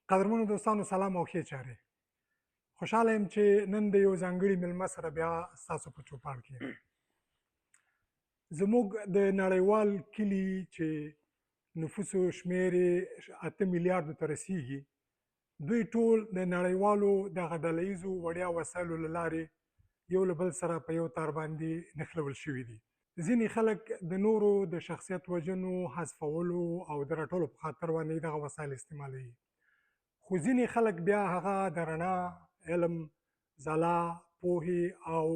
قدرمنو دوستانو سلام او ښې چارې. خوشحاله یم چې نن د یو ځانګړي میلمه سره بیا ستاسو په چوپړ کې یم. زموږ د نړیوال کلي چې نفوسو شمېر یې 8 میلیارډو ته رسیږي، دوی ټول د نړیوالو دغه ډله ییزو وړیا وسایلو له لارې یو له بل سره په یو تار باندې نښلول شوي دي. ځینې خلک د نورو د شخصیت وژنو، حذفولو او د راټولو په خاطر باندې دغه وسایل استعمالوي. خو ځینې خلک بیا هغه د رڼا، علم، ځلا، پوهې او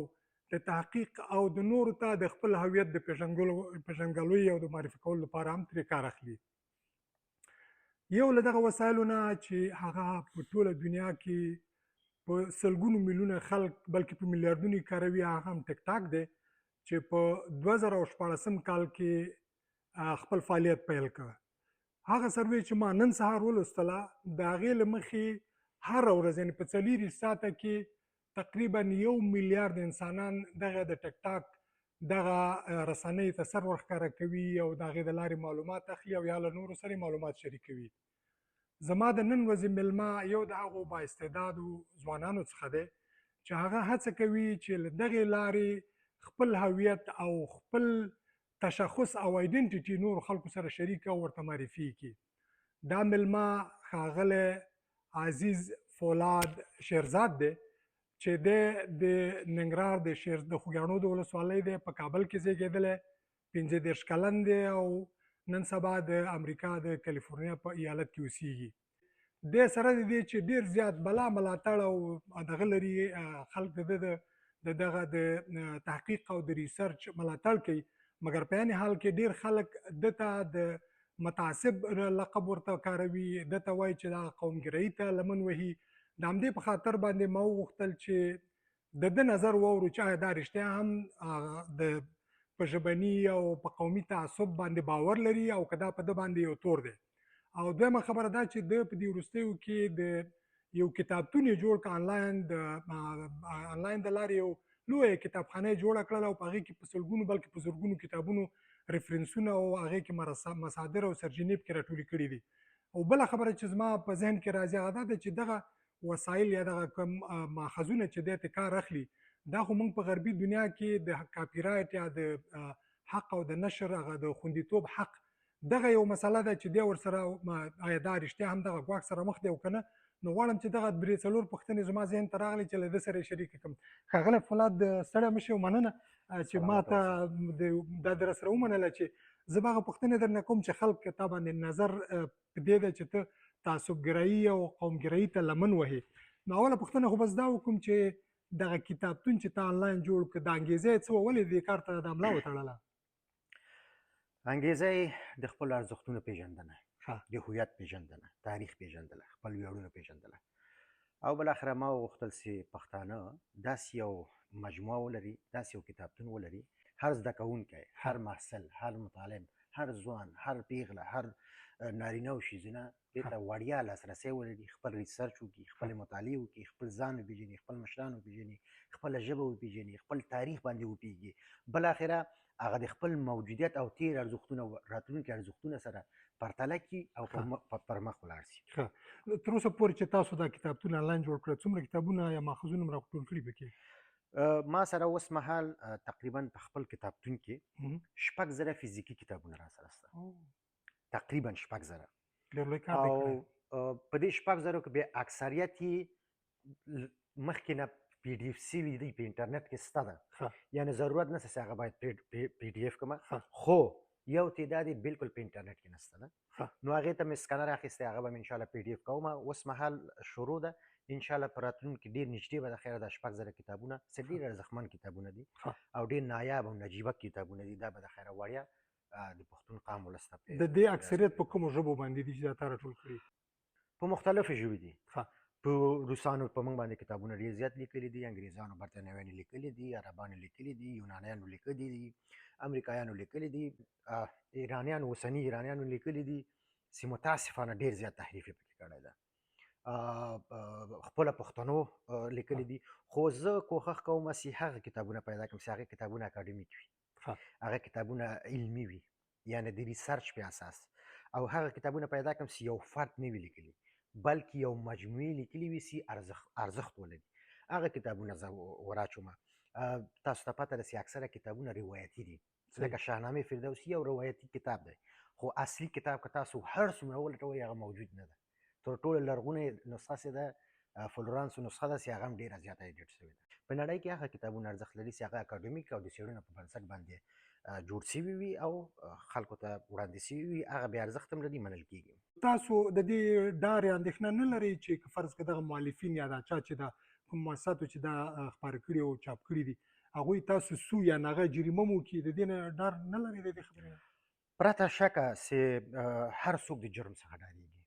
د تحقیق او د نورو ته د خپل هویت د پېژندګلوۍ او د معرفي کولو لپاره هم ترې کار اخلي. یو له دغه وسایلو نه چې هغه په ټوله دنیا کې په سلګونو میلیونه خلک بلکې په میلیارډونو یې کاروي، هغه هم ټیک ټاک دی چې په 2014 کال کې خپل فعالیت پیل کړ. هغه سروې چې ما نن سهار ولوستله، د هغې له مخې هره ورځ یعنې په 24 ساعته کې تقریبا 1 میلیارډ انسانان دغه د ټیک ټاک دغه رسنۍ ته سر ورښکاره کوي او د هغې د لارې معلومات اخلي او یا له نورو سره معلومات شریکوي. زما د نن ورځې میلمه یو د هغو بااستعدادو ځوانانو څخه دی چې هغه هڅه کوي چې له دغې لارې خپل هویت او خپل تشخص او آیډنټیټي نورو خلکو سره شریک او ورته معرفي کړي. دا میلمه ښاغلی عزیز فولاد شیرزاد دی چې دی د ننګرهار د خوږیاڼو د ولسوالۍ دی، په کابل کې زیږېدلی، 35 کلن دی او نن سبا د امریکا د کالیفورنیا په ایالت کې اوسیږي. دې سره د دې چې ډېر زیات بلا ملاتړ او دغه لري، خلک د دغه د تحقیق او د ریسرچ ملاتړ کوي، مګر په عین حال کې ډېر خلک دته د متعصب لقب ورته کاروي، دته وایي چې دا قومګرایي ته لمن وهي. د همدې په خاطر باندې ما وغوښتل چې د ده نظر واورو چې آیا دا رښتیا هم د په ژبني او په قومي تعصب باندې باور لري او که دا په ده باندې یو تور دی. او دویمه خبره دا چې ده په دې وروستیو کې د یو کتابتون یې جوړ کړ، آنلاین د لارې یو لویه کتابخانه یې جوړه کړله او په هغې کې په سلګونو بلکې په زرګونو کتابونو ریفرنسونه او هغې کې مصادر او سرچینې پکې راټولې کړي دي. او بله خبره چې زما په ذهن کې راځي هغه دا ده چې دغه وسایل یا دغه کوم ماخذونه چې دی ترې کار اخلي، دا خو موږ په غربي دنیا کې د کاپي رایټ یا د حق او د نشر هغه د خوندیتوب حق، دغه یو مسله ده چې دی ورسره آیا دا رښتیا هم دغه ګواښ سره مخ دی او که نه. نو غواړم چې دغه 3-4 پوښتنې زما ذهن ته راغلي چې له ده سره یې شریکې کړم. ښاغلی فولاد، ستړی مه شئ او مننه چې ما ته دا در سره ومنله چې زه به هغه پوښتنې درنه کوم چې خلک تا باندې نظر په دې ده چې ته تعصبګرایي او قومګرایي ته لمن وهې. نو اوله پوښتنه خو بس دا وکړم چې دغه کتابتون چې تا آنلاین جوړ کړ، د انګېزه یې څه وه؟ ولې دې کار ته دا ملا وتړله؟ انګېزه یې د خپلو ارزښتونو پېژندنه، د هویت پېژندنه، تاریخ پېژندله، خپل ویاړونه پېژندله. او بالاخره ما وغوښتل چې پښتانه داسې یو مجموعه ولري، داسې یو کتابتون ولري، هر زده کوونکی، هر محصل، هر مطالب، هر ځوان، هر پیغله، هر نارینه او ښځینه دې ته وړیا لاسرسی ولري، خپل ریسرچ وکړي، خپلې مطالعې وکړي، خپل ځان وپېژني، خپل مشران وپېژني، خپله ژبه وپېژني، خپل تاریخ باندې وپوهېږي. بالاخره هغه د خپل موجودیت او تیر ارزښتونه راتلونکي ارزښتونه سره پرتله کړي او پر مخ ولاړ شي. تر اوسه پورې چې تاسو دا کتابتون آنلاین جوړ کړی، څومره کتابونه یا ماخذونه مو راټول کړي پکې؟ ما سره اوس مهال تقریبا په خپل کتابتون کې 6,000 فزیکي کتابونه را سره شته، تقریبا 6,000. ډېر لوی کار دی کړی. په دې 6,000 کې بیا اکثریت یې مخکې نه پی ډي اف سوي دي، په انټرنیټ کې شته ده، یعنې ضرورت نشته چې هغه باید پی ډي اف کړم، خو یو تعداد یې بالکل په انټرنیټ کې نشته ده. نو هغې ته مې سکنر اخیستی، هغه به مې انشاءالله پی ډي اف کوم. اوس مهال شروع ده، انشاءالله په راتلونکي ډېر نږدې به د خیره دا 6,000 کتابونه چې ډېر ارزښتمن کتابونه دي او ډېر نایاب او نجیبه کتابونه دي، دا به د خیره وړیا د پښتون قام ولس ته. د دې اکثریت په کومو ژبو باندې دي چې دا تا راټول کړي؟ په مختلفو ژبې دي. په روسانو په موږ باندې کتابونه ډېر زیات لیکلي دي، انګریزانو برتانویانو لیکلي دي، عربانو لیکلي دي، یونانیانو لیکلي دي، امریکایانو لیکلي دي، ایرانیانو، اوسني ایرانیانو لیکلي دي، چې متاسفانه ډېر زیات تحریف یې پکې کړی ده. خپله پښتنو لیکلي دي، خو زه کوښښ کوم چې هغه کتابونه پیدا کړم چې هغې کتابونه اکاډمیک وي، هغه کتابونه علمي وي، یعنې د ریسرچ په اساس، او هغه کتابونه پیدا کړم چې یو فرد نه وي لیکلي، بلکې یو مجموعي لیکلي وي چې ارزښت ولري. هغه کتابونه زه وراچوم. تاسو ته پته ده چې اکثره کتابونه روایتي دي، لکه شاهنامه فردوسي یو روایتي کتاب دی، خو اصلي کتاب که تاسو هر څومره ولټوئ هغه موجود نه ده. تر ټولو لرغونې نسخه چې ده فلورانسو نسخه ده چې هغه هم ډېره زیاته ایډیټ شوې ده. په نړۍ کې هغه کتابونه ارزښت لري چې هغه اکاډمیک او د څېړنو په بنسټ باندې جوړ شوي وي او خلکو ته وړاندې شوي وي، هغه بې ارزښت هم لري، منل کېږي. تاسو د دې ډار یا اندېښنه نه لرئ چې که فرض کړه دغه مؤلفین یا دا چا چې دا کوم مؤسساتو چې دا خپاره کړي او چاپ کړي دي هغوی تاسو سو یا هغه جریمه مو وکړي، د دې نه ډار نه لرئ د دې خبرې نه؟ پرته شکه چې هر څوک د جرم څخه ډارېږي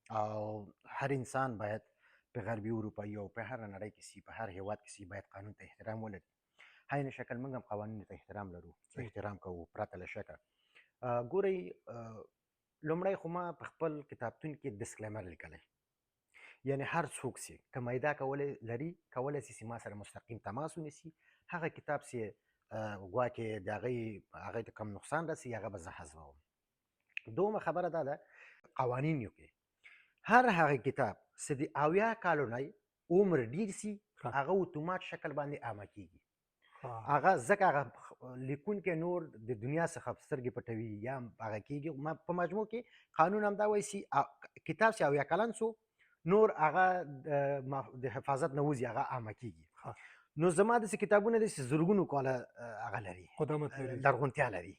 او هر انسان باید په غربي اروپایي او په هر نړۍ کې سي، په هر هېواد کې سي، باید قانون ته احترام ولري. عین شکل موږ هم قوانینو ته احترام لرو، احترام کوو پرته له شکه. ګورئ، لومړی خو ما په خپل کتابتون کې ډسکلیمر لیکلی، یعنی هر څوک چې که میده لري کولی شي چې ما سره مستقیم تماس ونیسي، هغه کتاب چې ګواکې د هغې ته کم نقصان رسي هغه به زه حذفوم. دومه خبره دا ده قوانینو کې هر هغه کتاب چې د 80 کالو نه عمر ډیر سي هغه اتومات شکل باندې عامه کیږي. هغه ځکه هغه لیکونکی نور د دنیا څخه سترګې پټوي یا هغه کیږي. په مجموع کې قانون هم دا وایي چې کتاب چې 80 کلن سو نور هغه د حفاظت نه وځي، هغه عامه کیږي. نو زما داسې کتابونه دي چې زرګونو کاله هغه لري، قدامت لري، لرغونتیا لري،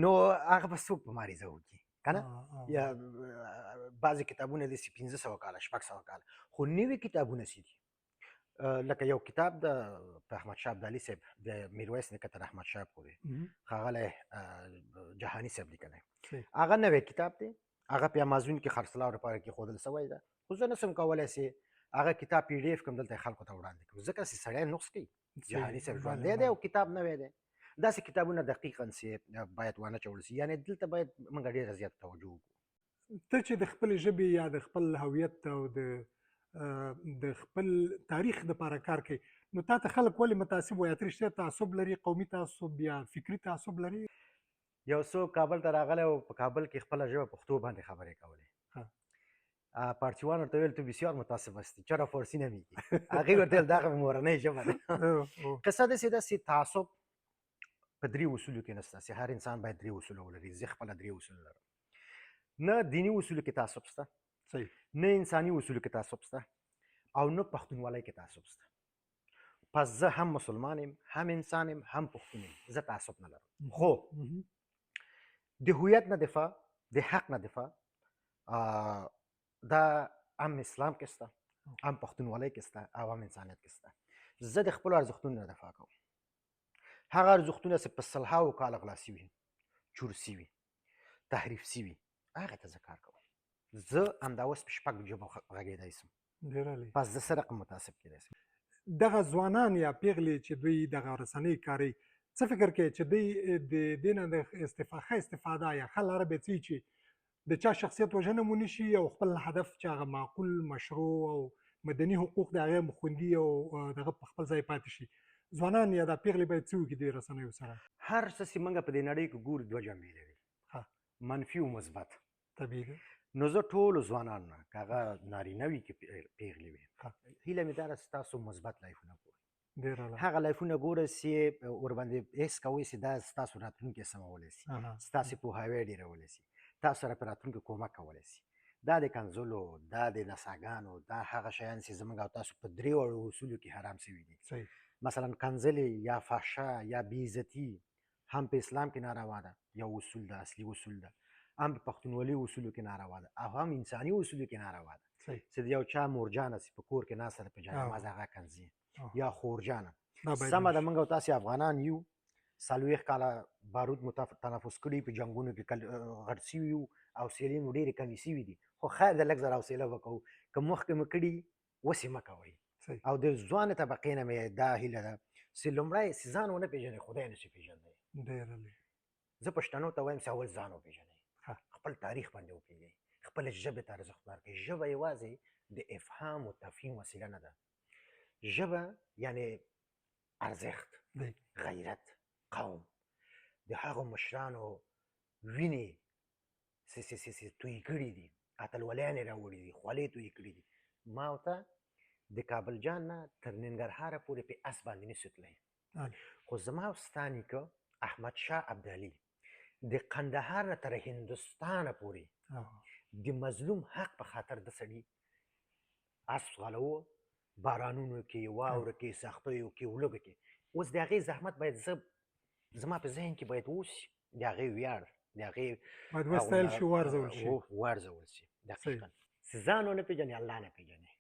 نو هغه به څوک په ماریزه وکړي کنه. یا بعضې کتابونه دي چې 500 کاله 600 کاله، خو نوي کتابونه چې دي لکه یو کتاب د احمدشاه ابدالي صاحب د میرویس نیکه تر احمدشاه پورې ښاغلی جهاني صاحب لیکلی، هغه نوی کتاب دی، هغه په امازون کې خرڅلاو لپاره کېښودل سوی ده، خو زه نسم کولی چې هغه کتاب پی ډي اف کړم دلته خلکو ته وړاندې کړم، ځکه چې سړی نقص کوي. جهاني صاحب ژوندی دی او کتاب نوی دی. داسې کتابونه دقیقاً چې باید وانه چول شي، یعنې دلته باید موږ ډېره زیاته توجه وکړو. ته چې د خپلې ژبې یا د خپل هویت او د خپل تاریخ دپاره کار کوي، نو تا ته خلک ولې متعصب وایي؟ ته رښتیا تعصب لري، قومي تعصب یا فکري تعصب لري؟ یو څوک کابل ته راغلی او په کابل کې خپله ژبه پښتو باندې خبرې کولې، پارچیوان ورته ویل تو بسیار متعصب هستی، چرا فارسی نمیگی؟ هغې ورته ویل دا خو مورنۍ ژبه ده. قصه داسې ده چې تعصب په 3 اصولو کې نشته چې هر انسان باید 3 اصول ولري. زه خپله 3 اصول لرم. نه دیني اصولو کې تعصب شته، نه انساني اصولو کې تعصب شته، او نه پښتونولۍ کې تعصب شته. پس زه هم مسلمان یم، هم انسان یم، هم پښتون یم، زه تعصب نه لرم. خو د هویت نه دفاع، د حق نه دفاع، دا هم اسلام کې شته، هم پښتونولۍ کې شته، او هم انسانیت کې شته. زه د خپلو ارزښتونو نه دفاع کوم. هغه ارزښتونه چې په سلهاوو کاله غلا شوي، چور شوي، تحریف شوي، هغه ته زه کار کوم. زه همدا اوس په 6 ژبو غږېدی شم، پس زه څه رقم متعصب کېدی شم. دغه ځوانان یا پیغلې چې دوی دغه رسنۍ کاروي، څه فکر کوي چې دوی د دې نه د ښه استفاده یا ښه لاره به څه چې د چا شخصیت وژنه مو نه شي او خپل هدف چې هغه معقول، مشروع او مدني حقوق د هغې خوندي او دغه په خپل ځای پاتې شي؟ ځوانان یا دا پیغلې باید څه وکړي د رسنیو سره؟ هر څه چې موږ په دې نړۍ کې ګورو 2 جنبې لري، منفي او مثبت. طبیعي ده. نو زه ټولو ځوانانو نه که هغه نارینه وي که پیغلې وي، هیله مې دا ده چې تاسو مثبت لایفونه ګورئ، هغه لایفونه ګورئ چې ورباندې حس کوئ چې دا ستاسو راتلونکی سمولی شي، ستاسې پوهاوی ډېرولی شي، تاسو سره په راتلونکي کومک کولی شي. دا د کنځلو، دا د نڅاګانو، دا هغه شیان چې زموږ او تاسو په 3 اصولو کې حرام شوي دي. مثلا کنځلې یا فحشا یا بېعزتي هم په اسلام کې ناروا ده، یو اصول ده، اصلي اصول ده، هم په پښتونولي اصولو کې ناروا ده، او هم انساني اصولو کې ناروا ده. چې د یو چا مورجانه چې په کور کې ناسته ده په جاینماز هغه کنځي یا خورجانه. سمه ده، موږ او تاسې افغانان یو، 40 کاله بارود مو تنفس کړي، په جنګونو کې غټ شوي یو او حوصلې مو ډېرې کمې شوي دي، خو خیر ده لږ زر حوصله وکړو. که مخکې مو کړي اوس یې مه کوئ. او د ځوانې طبقې نه مې دا هیله ده چې لومړی چې ځان ونه پېژنئ خدای نشي پېژندی. زه پښتنو ته وایم چې اول ځان وپېژنئ، خپل تاریخ باندې وپوهېږئ، خپلې ژبې ته ارزښت ورکړئ. ژبه یوازې د افهام او تفهیم وسیله نه ده. ژبه یعنې ارزښت، غیرت، قوم، د هغو مشرانو وینې چې توی کړي دي، اتلولیان یې راوړي دي، خولې تویې کړي دي. ما ورته د کابل جان نه تر ننګرهاره پورې په اس باندې نشو تللی. خو زما او ستا نیکه احمدشاه ابدالي د قندهار نه تر هندوستانه پورې د مظلوم حق په خاطر د سړي اس غلوه، بارانونو کې، واوره کې، سختیو کې، ولږو کې. اوس د هغې زحمت باید زما په ذهن کې باید اوسي، د هغې ویاړ، د هغې باید وستایل شي، وارزول شي. وارزول شي. دقیقا چې ځان ونه پېژنې الله نه پېژنې.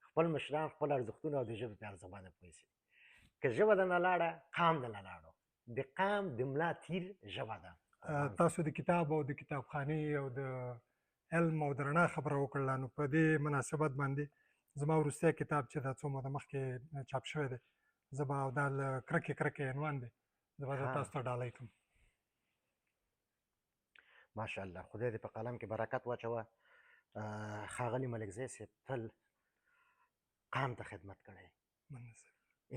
خپل مشران، خپل ارزښتونه او د ژبې په ارزښت باندې پوه شي. که ژبه درنه لاړه، قام درنه لاړو. د قام د ملا تیر ژبه ده. تاسو د کتاب او د کتابخانې او د علم او د رڼا خبره وکړله، نو په دې مناسبت باندې زما وروستی کتاب چې دا څو موده مخکې چاپ شوی دی، زه به او دا له کرکې عنوان دی، زه به تاسو ته ډالۍ کړم. ماشاءالله، خدای دې په قلم کې برکت واچوه. ښاغلي ملکزی صاحب تل قام ته خدمت کړی،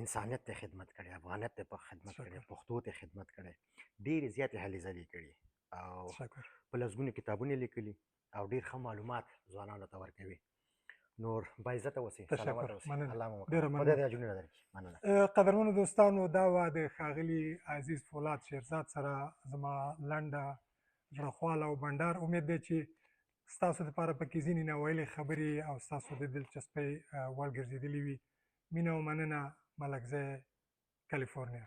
انسانیت ته خدمت کړی، افغانیت ته خدمت کړی، پښتو ته خدمت کړی، ډېرې زیاتې هلې ځلې کړي او په لسګونو کتابونه لیکلي او ډېر ښه معلومات ځوانانو ته ورکوي. نور باعزته اوسئ، سلامت اوسئ. الله مو وکړي. خدای دې اجرونه درکړي. مننه. قدرمنو دوستانو، دا وه د ښاغلي عزیز فولاد شیرزاد سره زما لنډه زړهخواله او بنډار. امید دی چې ستاسو دپاره پکې ځینې ناویلې خبرې او ستاسو د دلچسپۍ وړ ګرځېدلې وي. مینه او مننه. ملکزی، کالیفورنیا.